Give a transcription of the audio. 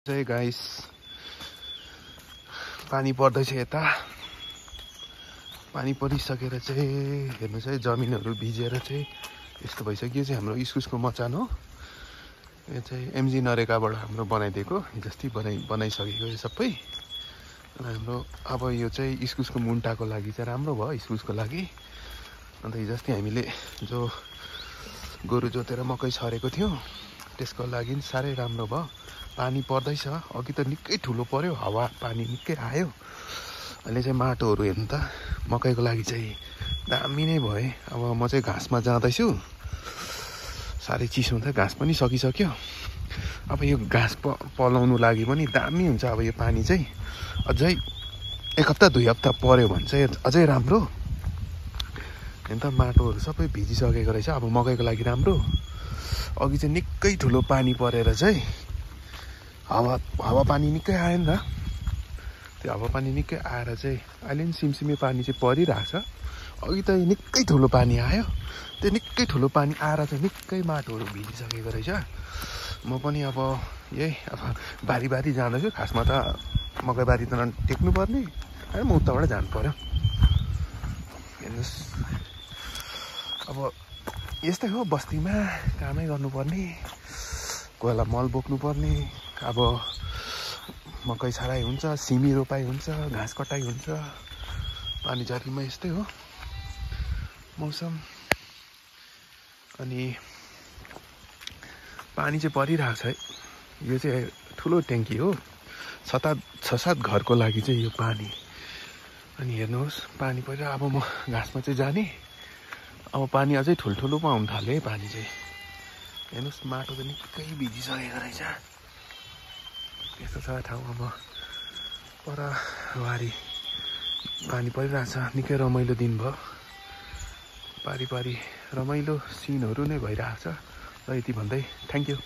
चाहिँ गाइस पानी पर्दैछ यता। पानी परिसकेर चाहिँ हेर्नु चाहिँ जमिनहरू भिजेर चाहिँ यस्तो भइसक्यो। चाहिँ हाम्रो इस्कुसको मचान हो। यो चाहिँ एमजी नरेगाबाट हाम्रो बनाइदिएको हिजोस्ति बनाइसकेको यो सबै। अनि हाम्रो अब यो चाहिँ इस्कुसको मुन्टाको लागि चाहिँ राम्रो भयो, इस्कुसको लागि। अन्त हिजोस्ति हामीले जो गोरु जोतेर मकै छरेको थियौँ त्यसको लागि साह्रै राम्रो भयो। पानी पर्दैछ, अघि त निकै ठुलो पर्यो, हावा पानी निकै आयो। अहिले चाहिँ माटोहरू हेर्नु त मकैको लागि चाहिँ दामी नै भयो। अब म चाहिँ घाँसमा जाँदैछु, साह्रै चिसो हुन्छ, घाँस पनि सकिसक्यो। अब यो घाँस पलाउनु लागि पनि दामी हुन्छ। अब यो पानी चाहिँ अझै 1 हप्ता 2 हप्ता पर्यो भने चाहिँ अझै राम्रो। हेर्नु त माटोहरू सबै भिजिसकेको रहेछ। अब मकैको लागि राम्रो। अघि चाहिँ निकै ठुलो पानी परेर चाहिँ हावा पानी निकै आयो नि त। त्यो हावा पानी निकै आएर चाहिँ अहिले पनि सिमसिमे पानी चाहिँ परिरहेको छ। अघि त निकै ठुलो पानी आयो। त्यो निकै ठुलो पानी आएर चाहिँ निकै माटोहरू भिजिसकेको रहेछ। म पनि अब यही बारी जाँदैछु। खासमा त मकैबारी त टेक्नुपर्ने, अनि म उताबाट जानु पर्यो। हेर्नुहोस्, अब यस्तै हो, बस्तीमा कामै गर्नुपर्ने, कोही बेला मल बोक्नुपर्ने। अब मकै छराई हुन्छ, सिमी रोपाइ हुन्छ, घाँस कटाइ हुन्छ। पानी झरीमा यस्तै हो मौसम। अनि पानी चाहिँ परिरहेको छ है। यो चाहिँ ठुलो ट्याङ्की हो, 6-7 घरको लागि चाहिँ यो पानी। अनि हेर्नुहोस् पानी पऱ्यो। अब म घाँसमा चाहिँ जाने। अब पानी अझै ठुल्ठुलोमा आउनु थाल्यो है पानी चाहिँ। हेर्नुहोस् माटो त निकै भिजिसकेको रहेछ। यस्तो छ ठाउँ। अब परवारी पानी परिरहेछ। निकै रमाइलो दिन भयो। पारी रमाइलो सिनहरू नै भइरहेको छ। र यति भन्दै थ्याङ्क यू।